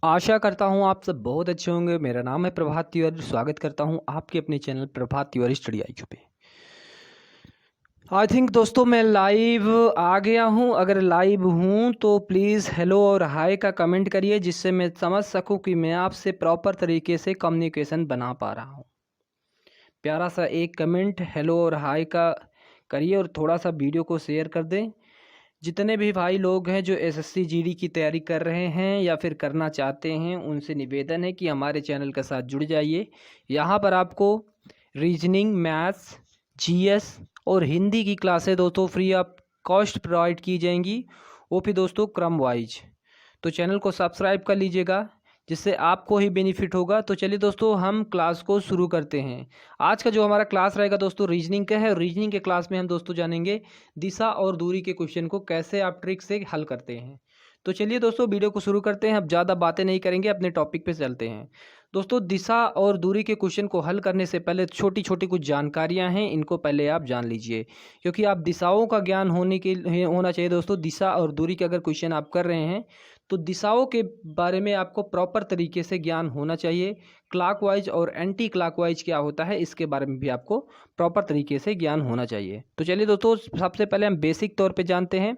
आशा करता हूँ आप सब बहुत अच्छे होंगे। मेरा नाम है प्रभात तिवारी। स्वागत करता हूँ आपके अपने चैनल प्रभात तिवारी स्टडी IQ पे। आई थिंक दोस्तों मैं लाइव आ गया हूँ। अगर लाइव हूँ तो प्लीज़ हेलो और हाय का कमेंट करिए, जिससे मैं समझ सकूँ कि मैं आपसे प्रॉपर तरीके से कम्युनिकेशन बना पा रहा हूँ। प्यारा सा एक कमेंट हेलो और हाय का करिए और थोड़ा सा वीडियो को शेयर कर दें। जितने भी भाई लोग हैं जो SSC GD की तैयारी कर रहे हैं या फिर करना चाहते हैं, उनसे निवेदन है कि हमारे चैनल के साथ जुड़ जाइए। यहाँ पर आपको रीजनिंग, मैथ्स, GS और हिंदी की क्लासें दोस्तों फ्री ऑफ कॉस्ट प्रोवाइड की जाएंगी, वो भी दोस्तों क्रम वाइज। तो चैनल को सब्सक्राइब कर लीजिएगा, जिससे आपको ही बेनिफिट होगा। तो चलिए दोस्तों हम क्लास को शुरू करते हैं। आज का जो हमारा क्लास रहेगा दोस्तों रीजनिंग का है, और रीजनिंग के क्लास में हम दोस्तों जानेंगे दिशा और दूरी के क्वेश्चन को कैसे आप ट्रिक से हल करते हैं। तो चलिए दोस्तों वीडियो को शुरू करते हैं। अब ज़्यादा बातें नहीं करेंगे, अपने टॉपिक पे चलते हैं। दोस्तों दिशा और दूरी के क्वेश्चन को हल करने से पहले छोटी छोटी कुछ जानकारियां हैं, इनको पहले आप जान लीजिए, क्योंकि आप दिशाओं का ज्ञान होना चाहिए दोस्तों। दिशा और दूरी के अगर क्वेश्चन आप कर रहे हैं तो दिशाओं के बारे में आपको प्रॉपर तरीके से ज्ञान होना चाहिए। क्लॉकवाइज और एंटी क्लॉकवाइज क्या होता है, इसके बारे में भी आपको प्रॉपर तरीके से ज्ञान होना चाहिए। तो चलिए दोस्तों सबसे पहले हम बेसिक तौर पे जानते हैं।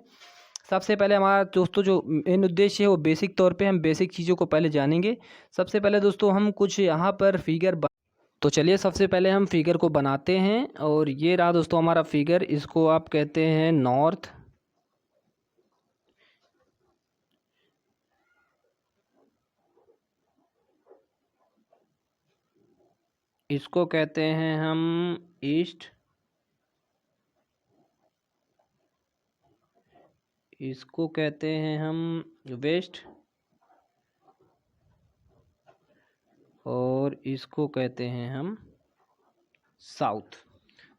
सबसे पहले हमारा दोस्तों जो मेन उद्देश्य है वो बेसिक तौर पे हम बेसिक चीज़ों को पहले जानेंगे। सबसे पहले दोस्तों हम कुछ यहाँ पर फिगर तो चलिए सबसे पहले हम फिगर को बनाते हैं। और ये रहा दोस्तों हमारा फिगर, इसको आप कहते हैं नॉर्थ, इसको कहते हैं हम ईस्ट, इसको कहते हैं हम वेस्ट, और इसको कहते हैं हम साउथ।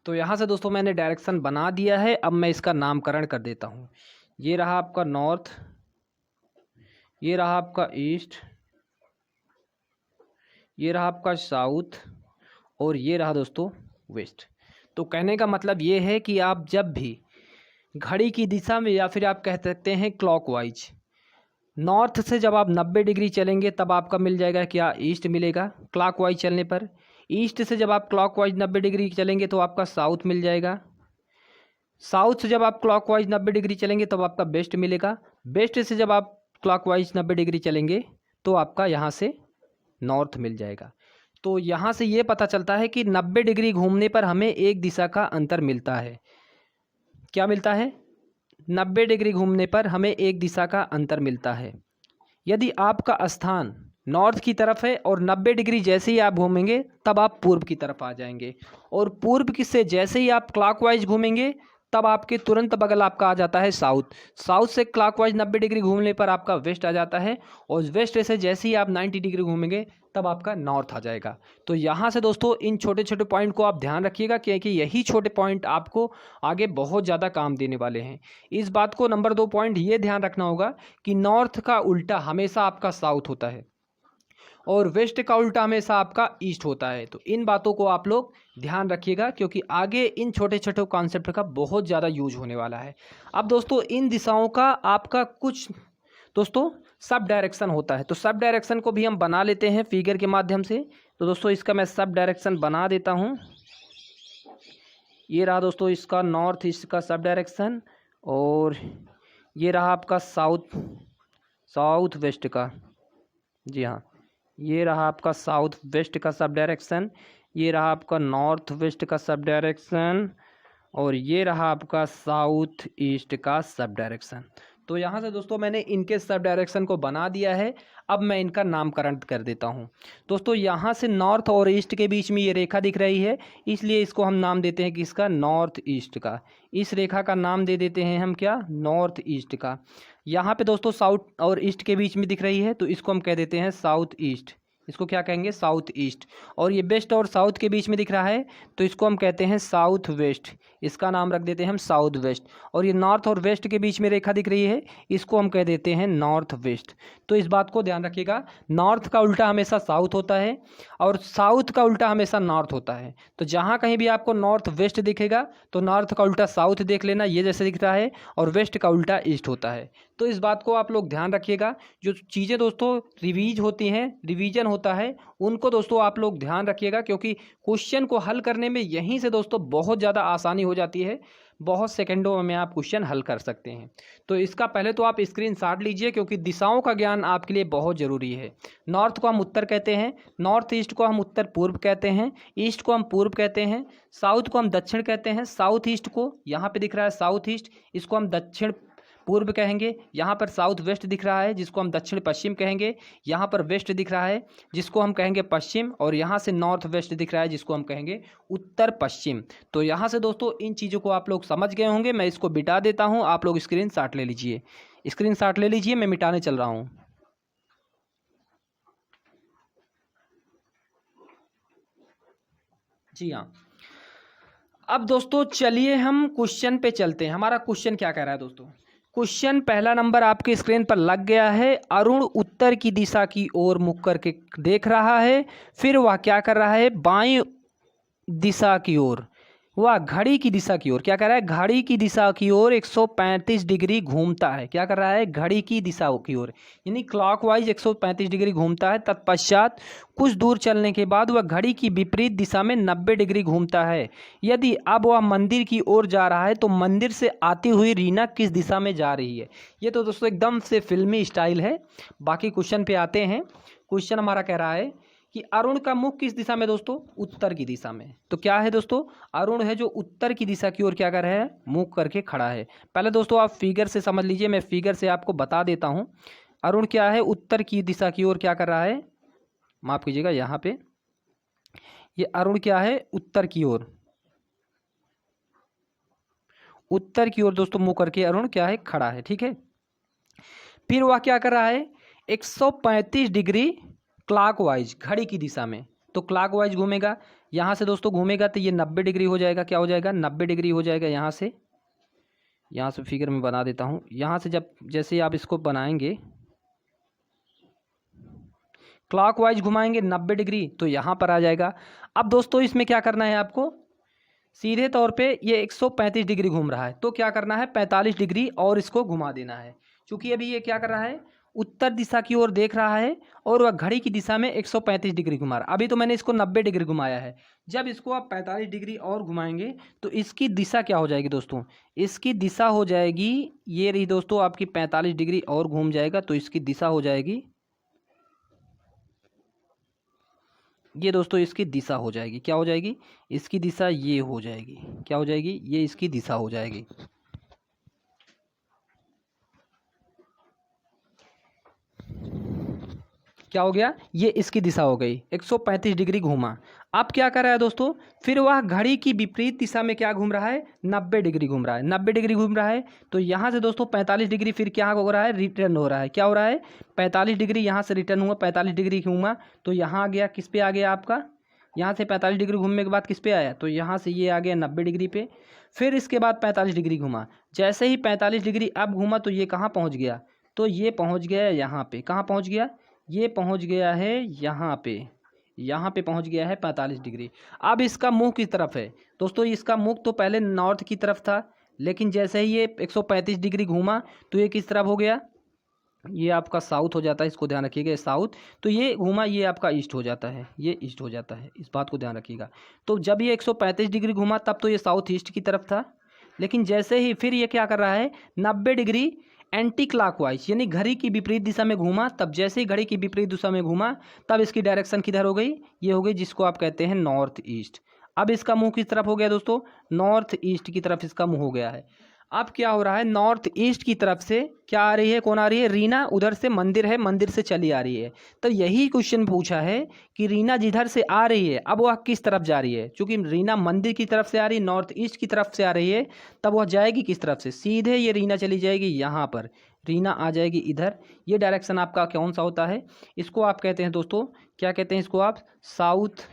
तो यहाँ से दोस्तों मैंने डायरेक्शन बना दिया है। अब मैं इसका नामकरण कर देता हूँ। ये रहा आपका नॉर्थ, ये रहा आपका ईस्ट, ये रहा आपका साउथ, और ये रहा दोस्तों वेस्ट। तो कहने का मतलब ये है कि आप जब भी घड़ी की दिशा में, या फिर आप कह सकते हैं क्लॉकवाइज, नॉर्थ से जब आप 90 डिग्री चलेंगे तब आपका मिल जाएगा क्या, ईस्ट मिलेगा क्लॉकवाइज चलने पर। ईस्ट से जब आप क्लॉकवाइज 90 डिग्री चलेंगे तो आपका साउथ मिल जाएगा। साउथ से जब आप क्लॉकवाइज 90 डिग्री चलेंगे तब आपका वेस्ट मिलेगा। वेस्ट से जब आप क्लॉकवाइज 90 डिग्री चलेंगे तो आपका यहाँ से नॉर्थ मिल जाएगा। तो यहाँ से ये पता चलता है कि 90 डिग्री घूमने पर हमें एक दिशा का अंतर मिलता है। क्या मिलता है? 90 डिग्री घूमने पर हमें एक दिशा का अंतर मिलता है। यदि आपका स्थान नॉर्थ की तरफ है और 90 डिग्री जैसे ही आप घूमेंगे तब आप पूर्व की तरफ आ जाएंगे, और पूर्व की से जैसे ही आप क्लॉकवाइज घूमेंगे तब आपके तुरंत बगल आपका आ जाता है साउथ। साउथ से क्लॉकवाइज 90 डिग्री घूमने पर आपका वेस्ट आ जाता है, और वेस्ट से जैसे ही आप 90 डिग्री घूमेंगे तब आपका नॉर्थ आ जाएगा। तो यहाँ से दोस्तों इन छोटे छोटे पॉइंट को आप ध्यान रखिएगा, क्योंकि यही छोटे पॉइंट आपको आगे बहुत ज़्यादा काम देने वाले हैं। इस बात को नंबर 2 पॉइंट ये ध्यान रखना होगा कि नॉर्थ का उल्टा हमेशा आपका साउथ होता है, और वेस्ट का उल्टा हमेशा आपका ईस्ट होता है। तो इन बातों को आप लोग ध्यान रखिएगा, क्योंकि आगे इन छोटे छोटे कॉन्सेप्ट का बहुत ज़्यादा यूज होने वाला है। अब दोस्तों इन दिशाओं का आपका कुछ दोस्तों सब डायरेक्शन होता है, तो सब डायरेक्शन को भी हम बना लेते हैं फिगर के माध्यम से। तो दोस्तों इसका मैं सब डायरेक्शन बना देता हूँ। ये रहा दोस्तों इसका नॉर्थ ईस्ट का सब डायरेक्शन, और ये रहा आपका साउथ वेस्ट का, जी हाँ, ये रहा आपका साउथ वेस्ट का सब डायरेक्शन, ये रहा आपका नॉर्थ वेस्ट का सब डायरेक्शन, और ये रहा आपका साउथ ईस्ट का सब डायरेक्शन। तो यहाँ से दोस्तों मैंने इनके सब डायरेक्शन को बना दिया है। अब मैं इनका नामकरण कर देता हूँ। दोस्तों यहाँ से नॉर्थ और ईस्ट के बीच में ये रेखा दिख रही है, इसलिए इसको हम नाम देते हैं कि इसका नॉर्थ ईस्ट का। इस रेखा का नाम दे देते हैं हम क्या, नॉर्थ ईस्ट का। यहाँ पे दोस्तों साउथ और ईस्ट के बीच में दिख रही है, तो इसको हम कह देते हैं साउथ ईस्ट। इसको क्या कहेंगे, साउथ ईस्ट। और ये वेस्ट और साउथ के बीच में दिख रहा है, तो इसको हम कहते हैं साउथ वेस्ट। इसका नाम रख देते हैं हम साउथ वेस्ट। और ये नॉर्थ और वेस्ट के बीच में रेखा दिख रही है, इसको हम कह देते हैं नॉर्थ वेस्ट। तो इस बात को ध्यान रखिएगा, नॉर्थ का उल्टा हमेशा साउथ होता है, और साउथ का उल्टा हमेशा नॉर्थ होता है। तो जहाँ कहीं भी आपको नॉर्थ वेस्ट दिखेगा तो नॉर्थ का उल्टा साउथ देख लेना, ये जैसे दिख रहा है, और वेस्ट का उल्टा ईस्ट होता है। तो इस बात को आप लोग ध्यान रखिएगा। जो चीज़ें दोस्तों रिवीजन होता है, उनको दोस्तों आप लोग ध्यान रखिएगा, क्योंकि क्वेश्चन को हल करने में यहीं से दोस्तों बहुत ज़्यादा आसानी हो जाती है। बहुत सेकंडों में आप क्वेश्चन हल कर सकते हैं। तो इसका पहले तो आप स्क्रीनशॉट लीजिए, क्योंकि दिशाओं का ज्ञान आपके लिए बहुत ज़रूरी है। नॉर्थ को हम उत्तर कहते हैं, नॉर्थ ईस्ट को हम उत्तर पूर्व कहते हैं, ईस्ट को हम पूर्व कहते हैं, साउथ को हम दक्षिण कहते हैं, साउथ ईस्ट को यहाँ पे दिख रहा है साउथ ईस्ट, इसको हम दक्षिण पूर्व कहेंगे। यहाँ पर साउथ वेस्ट दिख रहा है जिसको हम दक्षिण पश्चिम कहेंगे। यहाँ पर वेस्ट दिख रहा है जिसको हम कहेंगे पश्चिम, और यहाँ से नॉर्थ वेस्ट दिख रहा है जिसको हम कहेंगे उत्तर पश्चिम। तो यहाँ से दोस्तों इन चीज़ों को आप लोग समझ गए होंगे। मैं इसको मिटा देता हूँ, आप लोग स्क्रीनशॉट ले लीजिए, स्क्रीनशॉट ले लीजिए, मैं मिटाने चल रहा हूँ। जी हाँ, अब दोस्तों चलिए हम क्वेश्चन पे चलते हैं। हमारा क्वेश्चन क्या कह रहा है दोस्तों? क्वेश्चन पहला नंबर आपके स्क्रीन पर लग गया है। अरुण उत्तर की दिशा की ओर मुख करके देख रहा है, फिर वह क्या कर रहा है? बाईं दिशा की ओर, वह घड़ी की दिशा की ओर क्या कर रहा है? घड़ी की दिशा की ओर 135 डिग्री घूमता है। क्या कर रहा है? घड़ी की दिशा की ओर, यानी क्लॉकवाइज 135 डिग्री घूमता है। तत्पश्चात कुछ दूर चलने के बाद वह घड़ी की विपरीत दिशा में 90 डिग्री घूमता है। यदि अब वह मंदिर की ओर जा रहा है तो मंदिर से आती हुई रीना किस दिशा में जा रही है? ये तो दोस्तों एकदम से फिल्मी स्टाइल है। बाकी क्वेश्चन पे आते हैं। क्वेश्चन हमारा कह रहा है कि अरुण का मुख किस दिशा में दोस्तों? उत्तर की दिशा में। तो क्या है दोस्तों? अरुण है जो उत्तर की दिशा की ओर क्या कर रहा है? मुख करके खड़ा है। पहले दोस्तों आप फिगर से समझ लीजिए, मैं फिगर से आपको बता देता हूं। अरुण क्या है? उत्तर की दिशा की ओर क्या कर रहा है? माफ कीजिएगा, यहाँ पे ये अरुण क्या है? उत्तर की ओर, उत्तर की ओर दोस्तों मुंह करके अरुण क्या है? खड़ा है। ठीक है, फिर वह क्या कर रहा है? 135 डिग्री क्लॉकवाइज, घड़ी की दिशा में। तो क्लॉकवाइज घूमेगा, यहाँ से दोस्तों घूमेगा तो ये 90 डिग्री हो जाएगा। क्या हो जाएगा? 90 डिग्री हो जाएगा। यहाँ से फिगर में बना देता हूँ। यहाँ से जब जैसे आप इसको बनाएंगे, क्लॉकवाइज घुमाएंगे 90 डिग्री, तो यहाँ पर आ जाएगा। अब दोस्तों इसमें क्या करना है आपको? सीधे तौर पे ये 135 डिग्री घूम रहा है, तो क्या करना है? 45 डिग्री और इसको घुमा देना है। क्योंकि अभी ये क्या कर रहा है? उत्तर दिशा की ओर देख रहा है और वह घड़ी की दिशा में 135 डिग्री घुमा रहा है। अभी तो मैंने इसको 90 डिग्री घुमाया है। जब इसको आप 45 डिग्री और घुमाएंगे तो इसकी दिशा क्या हो जाएगी दोस्तों? इसकी दिशा हो जाएगी, ये रही दोस्तों आपकी 45 डिग्री और घूम जाएगा तो इसकी दिशा हो जाएगी, ये दोस्तों इसकी दिशा हो जाएगी। क्या हो जाएगी? इसकी दिशा ये हो जाएगी। क्या हो जाएगी? ये इसकी दिशा हो जाएगी। क्या हो गया? ये इसकी दिशा हो गई। 135 डिग्री घूमा। अब क्या कर रहा है दोस्तों? फिर वह घड़ी की विपरीत दिशा में क्या घूम रहा है? 90 डिग्री घूम रहा है। 90 डिग्री घूम रहा है तो यहाँ से दोस्तों 45 डिग्री फिर क्या हो रहा है? रिटर्न हो रहा है। क्या हो रहा है? 45 डिग्री यहाँ से रिटर्न हुआ, 45 डिग्री घूमा तो यहाँ आ गया, किस पे आ गया आपका? यहाँ से 45 डिग्री घूमने के बाद किस पे आया? तो यहाँ से ये आ गया 90 डिग्री पे। फिर इसके बाद 45 डिग्री घूमा। जैसे ही 45 डिग्री अब घूमा तो ये कहाँ पहुँच गया? तो ये पहुँच गया यहाँ पे। कहाँ पहुँच गया? ये पहुँच गया है यहाँ पे। यहाँ पे पहुँच गया है 45 डिग्री। अब इसका मुंह किस तरफ है दोस्तों? इसका मुख तो पहले नॉर्थ की तरफ था, लेकिन जैसे ही ये 135 डिग्री घूमा तो ये किस तरफ हो गया? ये आपका साउथ हो जाता है। इसको ध्यान रखिएगा, साउथ। तो ये घूमा, ये आपका ईस्ट हो जाता है। ये ईस्ट हो जाता है, इस बात को ध्यान रखिएगा। तो जब ये 135 डिग्री घूमा तब तो ये साउथ ईस्ट की तरफ था, लेकिन जैसे ही फिर ये क्या कर रहा है? 90 डिग्री एंटी क्लॉकवाइज, यानी घड़ी की विपरीत दिशा में घूमा। तब जैसे ही घड़ी की विपरीत दिशा में घूमा तब इसकी डायरेक्शन किधर हो गई? ये हो गई जिसको आप कहते हैं नॉर्थ ईस्ट। अब इसका मुंह किस तरफ हो गया दोस्तों? नॉर्थ ईस्ट की तरफ इसका मुंह हो गया है। अब क्या हो रहा है? नॉर्थ ईस्ट की तरफ से क्या आ रही है? कौन आ रही है? रीना। उधर से मंदिर है, मंदिर से चली आ रही है। तो यही क्वेश्चन पूछा है कि रीना जिधर से आ रही है अब वह किस तरफ जा रही है? क्योंकि रीना मंदिर की तरफ से आ रही है, नॉर्थ ईस्ट की तरफ से आ रही है, तब वह जाएगी किस तरफ से? सीधे ये रीना चली जाएगी यहाँ पर, रीना आ जाएगी इधर। ये डायरेक्शन आपका कौन सा होता है? इसको आप कहते हैं दोस्तों, क्या कहते हैं इसको आप? South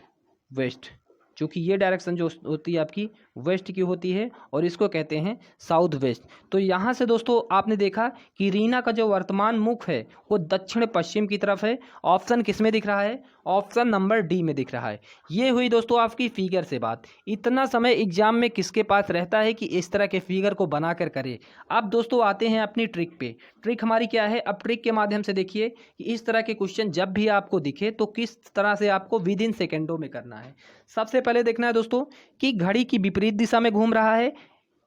west. क्योंकि ये डायरेक्शन जो होती है आपकी वेस्ट की होती है और इसको कहते हैं साउथ वेस्ट। तो यहाँ से दोस्तों आपने देखा कि रीना का जो वर्तमान मुख है वो दक्षिण पश्चिम की तरफ है। ऑप्शन किस में दिख रहा है? ऑप्शन नंबर डी में दिख रहा है। ये हुई दोस्तों आपकी फिगर से बात। इतना समय एग्जाम में किसके पास रहता है कि इस तरह के फिगर को बनाकर करे। अब दोस्तों आते हैं अपनी ट्रिक पे। ट्रिक हमारी क्या है? अब ट्रिक के माध्यम से देखिए कि इस तरह के क्वेश्चन जब भी आपको दिखे तो किस तरह से आपको विद इन सेकेंडों में करना है। सबसे पहले देखना है दोस्तों कि घड़ी की विपरीत दिशा में घूम रहा है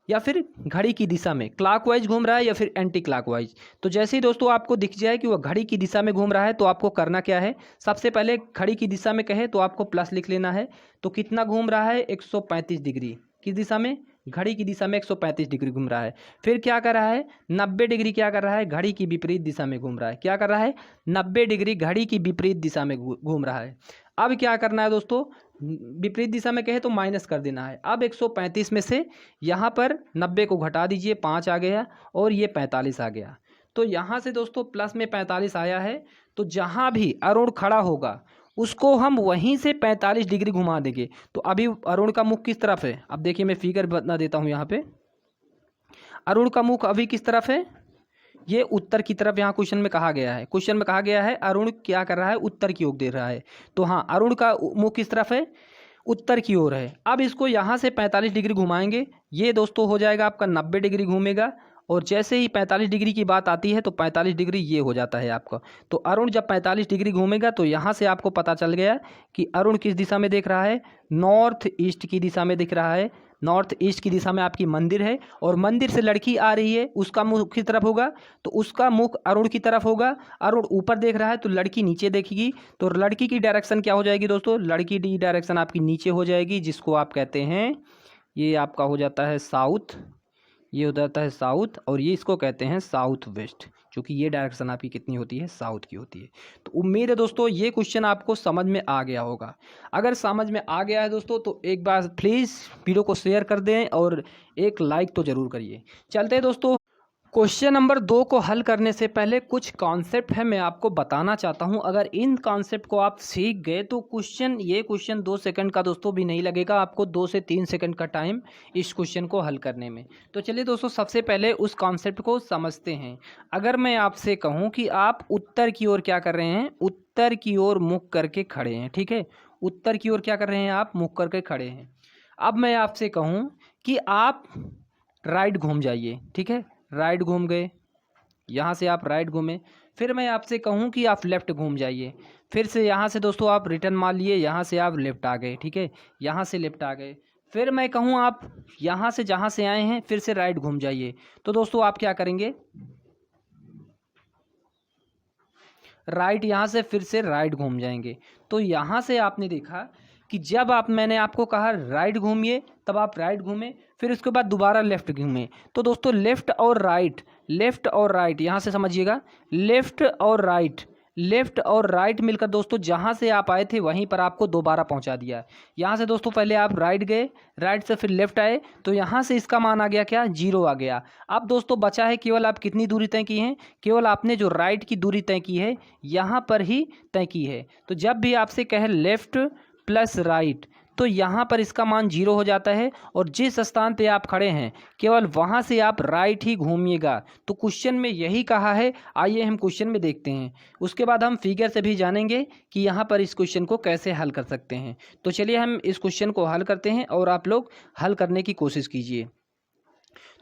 या फिर घड़ी की दिशा में क्लॉकवाइज घूम रहा है या फिर एंटी क्लॉकवाइज। तो जैसे ही दोस्तों आपको दिख जाए कि वह घड़ी की दिशा में घूम रहा है तो आपको करना क्या है? सबसे पहले घड़ी की दिशा में कहे तो आपको प्लस लिख लेना है। तो कितना घूम रहा है? 135 डिग्री। किस दिशा में? घड़ी की दिशा में 135 डिग्री घूम रहा है। फिर क्या कर रहा है? 90 डिग्री क्या कर रहा है? घड़ी की विपरीत दिशा में घूम रहा है। क्या कर रहा है? 90 डिग्री घड़ी की विपरीत दिशा में घूम रहा है। अब क्या करना है दोस्तों? विपरीत दिशा में कहे तो माइनस कर देना है। अब 135 में से यहाँ पर 90 को घटा दीजिए, 5 आ गया और ये 45 आ गया। तो यहाँ से दोस्तों प्लस में 45 आया है। तो जहाँ भी अरुण खड़ा होगा उसको हम वहीं से 45 डिग्री घुमा देंगे। तो अभी अरुण का मुख किस तरफ है? अब देखिए मैं फिगर बता देता हूँ। यहाँ पे अरुण का मुख अभी किस तरफ है? ये उत्तर की तरफ यहाँ क्वेश्चन में कहा गया है। क्वेश्चन में कहा गया है अरुण क्या कर रहा है? उत्तर की ओर दे रहा है। तो हाँ, अरुण का मुख किस तरफ है? उत्तर की ओर है। अब इसको यहाँ से 45 डिग्री घुमाएंगे। ये दोस्तों हो जाएगा आपका 90 डिग्री घूमेगा। और जैसे ही 45 डिग्री की बात आती है तो 45 डिग्री ये हो जाता है आपका। तो अरुण जब 45 डिग्री घूमेगा तो यहाँ से आपको पता चल गया कि अरुण किस दिशा में देख रहा है? नॉर्थ ईस्ट की दिशा में दिख रहा है। नॉर्थ ईस्ट की दिशा में आपकी मंदिर है और मंदिर से लड़की आ रही है, उसका मुख किस तरफ होगा? तो उसका मुख अरुण की तरफ होगा। अरुण ऊपर देख रहा है तो लड़की नीचे देखेगी। तो लड़की की डायरेक्शन क्या हो जाएगी दोस्तों? लड़की की डायरेक्शन आपकी नीचे हो जाएगी, जिसको आप कहते हैं, ये आपका हो जाता है साउथ। ये हो जाता है साउथ और ये इसको कहते हैं साउथ वेस्ट, क्योंकि ये डायरेक्शन आपकी कितनी होती है? साउथ की होती है। तो उम्मीद है दोस्तों ये क्वेश्चन आपको समझ में आ गया होगा। अगर समझ में आ गया है दोस्तों तो एक बार प्लीज़ वीडियो को शेयर कर दें और एक लाइक तो ज़रूर करिए। चलते हैं दोस्तों, क्वेश्चन नंबर 2 को हल करने से पहले कुछ कॉन्सेप्ट है मैं आपको बताना चाहता हूं। अगर इन कॉन्सेप्ट को आप सीख गए तो ये क्वेश्चन 2 सेकंड का दोस्तों भी नहीं लगेगा आपको, 2 से 3 सेकंड का टाइम इस क्वेश्चन को हल करने में। तो चलिए दोस्तों सबसे पहले उस कॉन्सेप्ट को समझते हैं। अगर मैं आपसे कहूँ कि आप उत्तर की ओर क्या कर रहे हैं? उत्तर की ओर मुख करके खड़े हैं, ठीक है। उत्तर की ओर क्या कर रहे हैं? आप मुख करके खड़े हैं। अब मैं आपसे कहूँ कि आप राइट घूम जाइए, ठीक है। राइट घूम गए, यहाँ से आप राइट घूमे। फिर मैं आपसे कहूँ कि आप लेफ़्ट घूम जाइए। फिर से यहाँ से दोस्तों आप रिटर्न मार लिए, यहाँ से आप लेफ़्ट आ गए, ठीक है। यहाँ से लेफ़्ट आ गए। फिर मैं कहूँ आप यहाँ से जहाँ से आए हैं फिर से राइट घूम जाइए। तो दोस्तों आप क्या करेंगे? राइट, यहाँ से फिर से राइट घूम जाएंगे। तो यहाँ से आपने देखा कि जब मैंने आपको कहा राइट घूमिए तब आप राइट घूमे, फिर उसके बाद दोबारा लेफ़्ट घूमे। तो दोस्तों लेफ़्ट और राइट यहाँ से समझिएगा, लेफ़्ट और राइट मिलकर दोस्तों जहाँ से आप आए थे वहीं पर आपको दोबारा पहुँचा दिया। यहाँ से दोस्तों पहले आप राइट गए, राइट से फिर लेफ़्ट आए, तो यहाँ से इसका मान आ गया क्या? 0 आ गया। अब दोस्तों बचा है केवल आप कितनी दूरी तय की है? केवल आपने जो राइट की दूरी तय की है यहाँ पर ही तय की है। तो जब भी आपसे कहे लेफ़्ट प्लस राइट तो यहाँ पर इसका मान 0 हो जाता है और जिस स्थान पे आप खड़े हैं केवल वहाँ से आप राइट ही घूमिएगा। तो क्वेश्चन में यही कहा है। आइए हम क्वेश्चन में देखते हैं, उसके बाद हम फिगर से भी जानेंगे कि यहाँ पर इस क्वेश्चन को कैसे हल कर सकते हैं। तो चलिए हम इस क्वेश्चन को हल करते हैं और आप लोग हल करने की कोशिश कीजिए।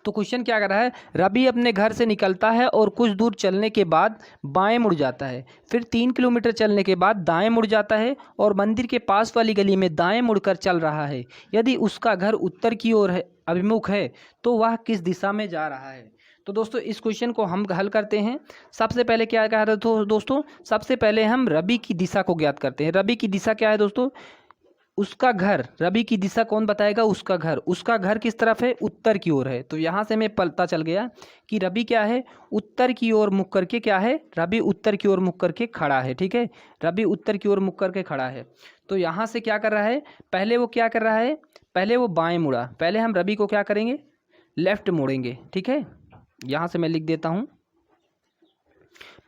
तो क्वेश्चन क्या कर रहा है? रवि अपने घर से निकलता है और कुछ दूर चलने के बाद बाएं मुड़ जाता है, फिर 3 किलोमीटर चलने के बाद दाएं मुड़ जाता है और मंदिर के पास वाली गली में दाएं मुड़कर चल रहा है। यदि उसका घर उत्तर की ओर अभिमुख है तो वह किस दिशा में जा रहा है? तो दोस्तों इस क्वेश्चन को हम हल करते हैं। सबसे पहले क्या कह रहे थे दोस्तों? सबसे पहले हम रवि की दिशा को ज्ञात करते हैं। रवि की दिशा क्या है दोस्तों? उसका घर, रवि की दिशा कौन बताएगा? उसका घर किस तरफ है? उत्तर की ओर है। तो यहाँ से हमें पता चल गया कि रवि क्या है? उत्तर की ओर मुख करके क्या है? रवि उत्तर की ओर मुख करके खड़ा है, ठीक है। रवि उत्तर की ओर मुख करके खड़ा है। तो यहाँ से क्या कर रहा है? पहले वो क्या कर रहा है? पहले वो बाएं मुड़ा। पहले हम रवि को क्या करेंगे? लेफ्ट मोड़ेंगे, ठीक है। यहाँ से मैं लिख देता हूँ,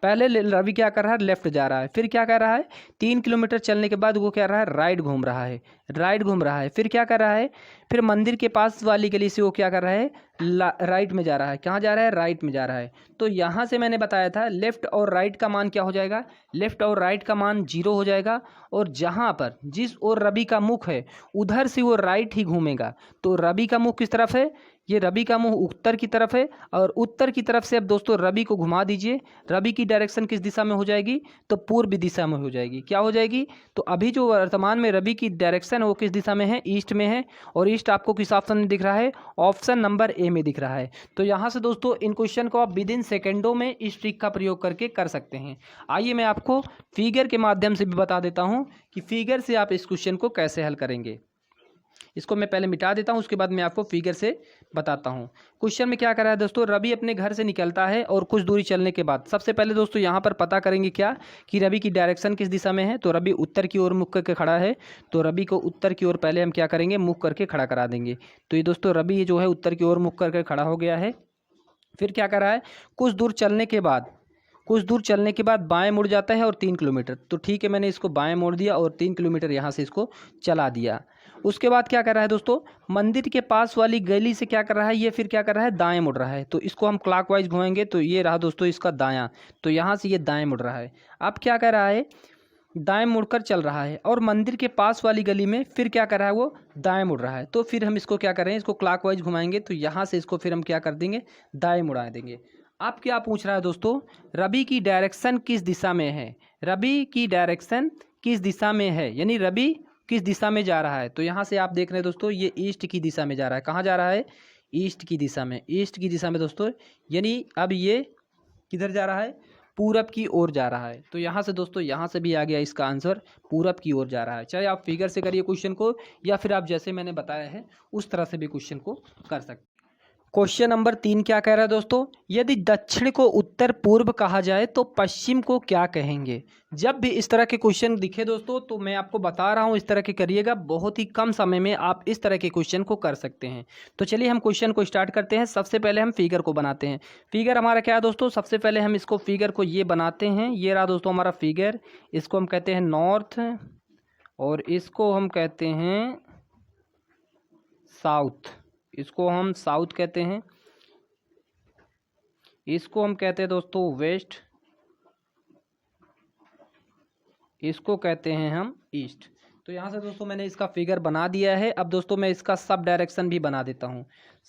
पहले रवि क्या कर रहा है, लेफ्ट जा रहा है, फिर क्या कर रहा है, 3 किलोमीटर चलने के बाद वो क्या रहा है, राइट घूम रहा है, राइट घूम रहा है, फिर क्या कर रहा है, फिर मंदिर के पास वाली गली से वो क्या कर रहा है, राइट में जा रहा है। कहाँ जा रहा है, राइट में जा रहा है। तो यहाँ से मैंने बताया था लेफ्ट और राइट का मान क्या हो जाएगा, लेफ्ट और राइट का मान 0 हो जाएगा, और जहाँ पर जिस ओर रवि का मुख है उधर से वो राइट ही घूमेगा। तो रवि का मुख किस तरफ है, ये रवि का मुंह उत्तर की तरफ है, और उत्तर की तरफ से अब दोस्तों रवि को घुमा दीजिए। रवि की डायरेक्शन किस दिशा में हो जाएगी, तो पूर्व दिशा में हो जाएगी। क्या हो जाएगी, तो अभी जो वर्तमान में रवि की डायरेक्शन है वो किस दिशा में है, ईस्ट में है। और ईस्ट आपको किस ऑप्शन में दिख रहा है, ऑप्शन नंबर ए में दिख रहा है। तो यहाँ से दोस्तों इन क्वेश्चन को आप विद इन सेकेंडों में इस ट्रिक का प्रयोग करके कर सकते हैं। आइए मैं आपको फिगर के माध्यम से भी बता देता हूँ कि फिगर से आप इस क्वेश्चन को कैसे हल करेंगे। इसको मैं पहले मिटा देता हूं, उसके बाद मैं आपको फिगर से बताता हूं। क्वेश्चन में क्या कर रहा है दोस्तों, रवि अपने घर से निकलता है और कुछ दूरी चलने के बाद सबसे पहले दोस्तों यहां पर पता करेंगे क्या कि रवि की डायरेक्शन किस दिशा में है। तो रवि उत्तर की ओर मुख करके खड़ा है, तो रवि को उत्तर की ओर पहले हम क्या करेंगे, मुख करके खड़ा करा देंगे। तो ये दोस्तों रवि जो है उत्तर की ओर मुख करके खड़ा हो गया है। फिर क्या कर रहा है, कुछ दूर चलने के बाद बाएं मुड़ जाता है और 3 किलोमीटर। तो ठीक है, मैंने इसको बाएं मोड़ दिया और 3 किलोमीटर यहाँ से इसको चला दिया। उसके बाद क्या कर रहा है दोस्तों, मंदिर के पास वाली गली से क्या कर रहा है, ये फिर क्या कर रहा है, दाएं मुड़ रहा है। तो इसको हम क्लॉकवाइज घुमाएंगे, तो ये रहा दोस्तों इसका दायां। तो यहाँ से ये दाएं मुड़ रहा है। अब क्या कर रहा है, दाएं मुड़कर चल रहा है, और मंदिर के पास वाली गली में फिर क्या कर रहा है, वो दाएं मुड़ रहा है। तो फिर हम इसको क्या कर रहे हैं, इसको क्लॉकवाइज घुमाएंगे, तो यहाँ से इसको फिर हम क्या कर देंगे, दाएं मुड़ा देंगे। अब क्या पूछ रहा है दोस्तों, रवि की डायरेक्शन किस दिशा में है, रवि की डायरेक्शन किस दिशा में है, यानी रवि किस दिशा में जा रहा है। तो यहाँ से आप देख रहे हैं दोस्तों ये ईस्ट की दिशा में जा रहा है। कहाँ जा रहा है, ईस्ट की दिशा में, ईस्ट की दिशा में दोस्तों, यानी अब ये किधर जा रहा है, पूरब की ओर जा रहा है। तो यहाँ से दोस्तों यहाँ से भी आ गया इसका आंसर, पूरब की ओर जा रहा है। चाहे आप फिगर से करिए क्वेश्चन को, या फिर आप जैसे मैंने बताया है उस तरह से भी क्वेश्चन को कर सकते। क्वेश्चन नंबर 3 क्या कह रहा है दोस्तों, यदि दक्षिण को उत्तर पूर्व कहा जाए तो पश्चिम को क्या कहेंगे। जब भी इस तरह के क्वेश्चन दिखे दोस्तों, तो मैं आपको बता रहा हूं इस तरह के करिएगा, बहुत ही कम समय में आप इस तरह के क्वेश्चन को कर सकते हैं। तो चलिए हम क्वेश्चन को स्टार्ट करते हैं। सबसे पहले हम फिगर को बनाते हैं। फिगर हमारा क्या है दोस्तों, सबसे पहले हम इसको फिगर को ये बनाते हैं। ये रहा दोस्तों हमारा फिगर, इसको हम कहते हैं नॉर्थ, और इसको हम कहते हैं साउथ, इसको हम साउथ कहते हैं, इसको हम कहते हैं दोस्तों वेस्ट, इसको कहते हैं हम ईस्ट। तो यहाँ से दोस्तों मैंने इसका फिगर बना दिया है। अब दोस्तों मैं इसका सब डायरेक्शन भी बना देता हूँ।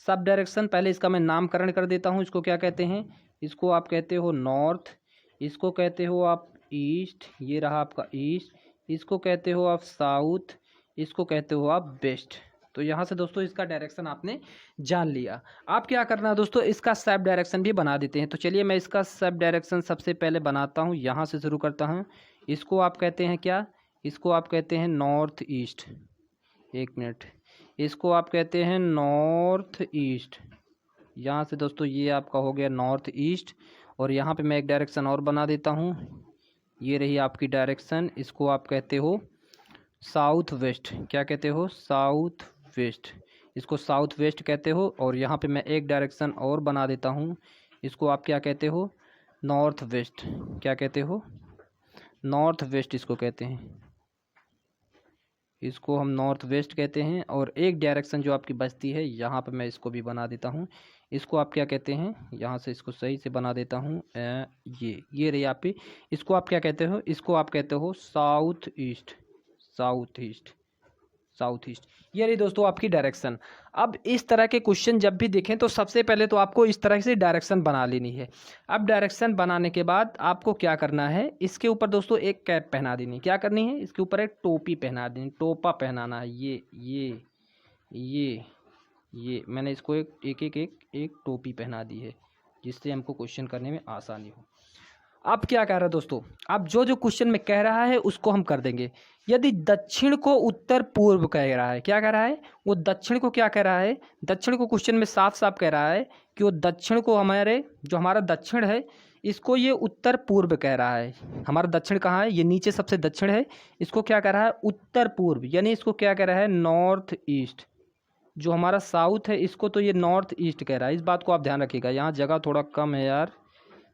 सब डायरेक्शन पहले इसका मैं नामकरण कर देता हूँ। इसको क्या कहते हैं, इसको आप कहते हो नॉर्थ, इसको कहते हो आप ईस्ट, ये रहा आपका ईस्ट, इसको कहते हो आप साउथ, इसको कहते हो आप वेस्ट। तो यहाँ से दोस्तों इसका डायरेक्शन आपने जान लिया। आप क्या करना है दोस्तों, इसका सब डायरेक्शन भी बना देते हैं। तो चलिए मैं इसका सब डायरेक्शन सबसे पहले बनाता हूँ, यहाँ से शुरू करता हूँ। इसको आप कहते हैं क्या, इसको आप कहते हैं नॉर्थ ईस्ट, एक मिनट, इसको आप कहते हैं नॉर्थ ईस्ट। यहाँ से दोस्तों ये आपका हो गया नॉर्थ ईस्ट, और यहाँ पे मैं एक डायरेक्शन और बना देता हूँ। ये रही आपकी डायरेक्शन, इसको आप कहते हो साउथ वेस्ट। क्या कहते हो, साउथ वेस्ट, इसको साउथ वेस्ट कहते हो। और यहाँ पे मैं एक डायरेक्शन और बना देता हूँ, इसको आप क्या कहते हो, नॉर्थ वेस्ट। क्या कहते हो, नॉर्थ वेस्ट इसको कहते हैं, इसको हम नॉर्थ वेस्ट कहते हैं। और एक डायरेक्शन जो आपकी बचती है, यहाँ पे मैं इसको भी बना देता हूँ, इसको आप क्या कहते हैं, यहाँ से इसको सही से बना देता हूँ, ये रही आपकी, इसको आप क्या कहते हो, इसको आप कहते हो south east, south east, south east. ये रही दोस्तों आपकी डायरेक्शन। अब इस तरह के क्वेश्चन जब भी देखें तो सबसे पहले तो आपको इस तरह से डायरेक्शन बना लेनी है। अब डायरेक्शन बनाने के बाद आपको क्या करना है, इसके ऊपर दोस्तों एक कैप पहना देनी। क्या करनी है, इसके ऊपर एक टोपी पहना देनी, टोपा पहनाना है। ये मैंने इसको एक टोपी पहना दी है, जिससे हमको क्वेश्चन करने में आसानी हो। अब क्या कह रहा है दोस्तों, अब जो क्वेश्चन में कह रहा है उसको हम कर देंगे। यदि दक्षिण को उत्तर पूर्व कह रहा है, क्या कह रहा है, वो दक्षिण को क्या कह रहा है, दक्षिण को क्वेश्चन में साफ साफ कह रहा है कि वो दक्षिण को हमारे जो हमारा दक्षिण है इसको ये उत्तर पूर्व कह रहा है। हमारा दक्षिण कहाँ है, ये नीचे सबसे दक्षिण है, इसको क्या कह रहा है, उत्तर पूर्व, यानी इसको क्या कह रहा है, नॉर्थ ईस्ट। जो हमारा साउथ है इसको तो ये नॉर्थ ईस्ट कह रहा है। इस बात को आप ध्यान रखिएगा, यहाँ जगह थोड़ा कम है यार,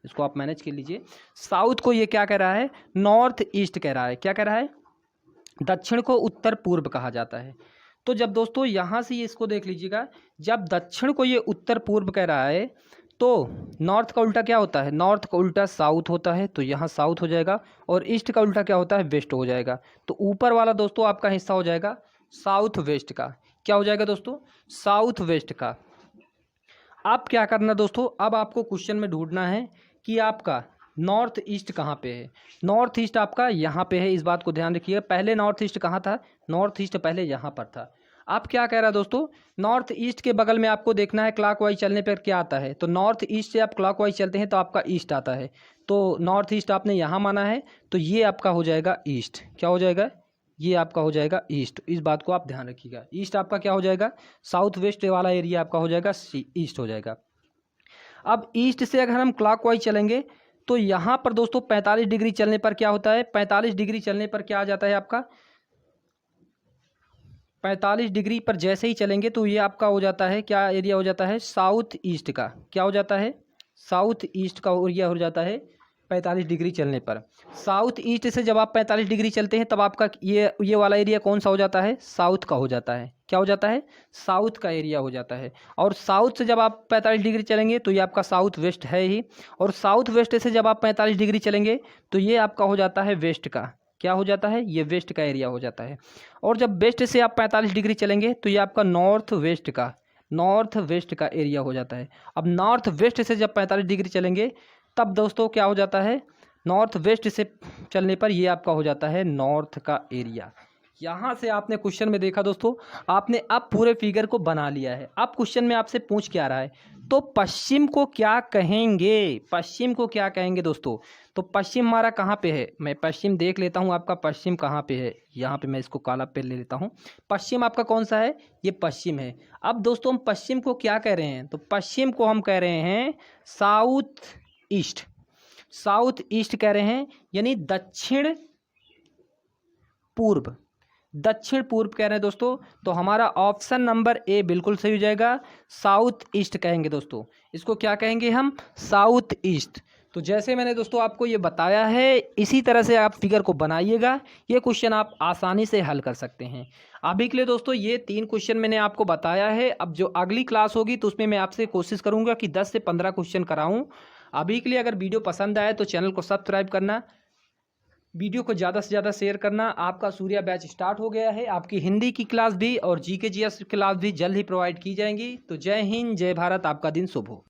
इसको आप मैनेज कर लीजिए। साउथ को ये क्या कह रहा है, नॉर्थ ईस्ट कह रहा है। क्या कह रहा है, दक्षिण को उत्तर पूर्व कहा जाता है। तो जब दोस्तों यहाँ से ये इसको देख लीजिएगा, जब दक्षिण को ये उत्तर पूर्व कह रहा है तो नॉर्थ का उल्टा क्या होता है, नॉर्थ का उल्टा साउथ होता है, तो यहाँ साउथ हो जाएगा, और ईस्ट का उल्टा क्या होता है, वेस्ट हो जाएगा। तो ऊपर वाला दोस्तों आपका हिस्सा हो जाएगा साउथ वेस्ट का। क्या हो जाएगा दोस्तों, साउथ वेस्ट का। अब क्या करना दोस्तों, अब आपको क्वेश्चन में ढूंढना है कि आपका नॉर्थ ईस्ट कहाँ पे है। नॉर्थ ईस्ट आपका यहाँ पे है, इस बात को ध्यान रखिएगा। पहले नॉर्थ ईस्ट कहाँ था, नॉर्थ ईस्ट पहले यहाँ पर था। अब क्या कह रहा है दोस्तों, नॉर्थ ईस्ट के बगल में आपको देखना है क्लॉकवाइज चलने पर क्या आता है। तो नॉर्थ ईस्ट से आप क्लॉकवाइज चलते हैं तो आपका ईस्ट आता है। तो नॉर्थ ईस्ट आपने यहाँ माना है, तो ये आपका हो जाएगा ईस्ट। क्या हो जाएगा, ये आपका हो जाएगा ईस्ट। इस बात को आप ध्यान रखिएगा। ईस्ट आपका क्या हो जाएगा, साउथ वेस्ट वाला एरिया आपका हो जाएगा ईस्ट हो जाएगा। अब ईस्ट से अगर हम क्लॉकवाइज चलेंगे तो यहाँ पर दोस्तों 45 डिग्री चलने पर क्या होता है, 45 डिग्री चलने पर क्या आ जाता है आपका, 45 डिग्री पर जैसे ही चलेंगे तो ये आपका हो जाता है, क्या एरिया हो जाता है, साउथ ईस्ट का। क्या हो जाता है, साउथ ईस्ट का एरिया हो जाता है 45 डिग्री चलने पर। साउथ ईस्ट से जब आप 45 डिग्री चलते हैं तब आपका ये वाला एरिया कौन सा हो जाता है, साउथ का हो जाता है। क्या हो जाता है, साउथ का एरिया हो जाता है। और साउथ से जब आप 45 डिग्री चलेंगे तो ये आपका साउथ वेस्ट है ही, और साउथ वेस्ट से जब आप 45 डिग्री चलेंगे तो ये आपका हो जाता है वेस्ट का। क्या हो जाता है, ये वेस्ट का एरिया हो जाता है। और जब वेस्ट से आप 45 डिग्री चलेंगे तो ये आपका नॉर्थ वेस्ट का एरिया हो जाता है। अब नॉर्थ वेस्ट से जब 45 डिग्री चलेंगे तब दोस्तों क्या हो जाता है, नॉर्थ वेस्ट से चलने पर ये आपका हो जाता है नॉर्थ का एरिया। यहाँ से आपने क्वेश्चन में देखा दोस्तों, आपने अब पूरे फिगर को बना लिया है। अब क्वेश्चन में आपसे पूछ क्या रहा है, तो पश्चिम को क्या कहेंगे, पश्चिम को क्या कहेंगे दोस्तों। तो पश्चिम हमारा कहाँ पे है, मैं पश्चिम देख लेता हूँ आपका पश्चिम कहाँ पे है। यहाँ पे मैं इसको काला पेन ले लेता हूँ। पश्चिम आपका कौन सा है, ये पश्चिम है। अब दोस्तों हम पश्चिम को क्या कह रहे हैं, तो पश्चिम को हम कह रहे हैं साउथ ईस्ट। साउथ ईस्ट कह रहे हैं, यानी दक्षिण पूर्व, दक्षिण पूर्व कह रहे हैं दोस्तों। तो हमारा ऑप्शन नंबर ए बिल्कुल सही हो जाएगा, साउथ ईस्ट कहेंगे दोस्तों। इसको क्या कहेंगे हम, साउथ ईस्ट। तो जैसे मैंने दोस्तों आपको ये बताया है, इसी तरह से आप फिगर को बनाइएगा। ये क्वेश्चन आप आसानी से हल कर सकते हैं। अभी के लिए दोस्तों ये 3 क्वेश्चन मैंने आपको बताया है। अब जो अगली क्लास होगी तो उसमें मैं आपसे कोशिश करूँगा कि 10 से 15 क्वेश्चन कराऊँ। अभी के लिए अगर वीडियो पसंद आए तो चैनल को सब्सक्राइब करना, वीडियो को ज़्यादा से ज़्यादा शेयर करना। आपका सूर्या बैच स्टार्ट हो गया है। आपकी हिंदी की क्लास भी और जीके जीएस की क्लास भी जल्द ही प्रोवाइड की जाएंगी। तो जय हिंद, जय भारत, आपका दिन शुभ हो।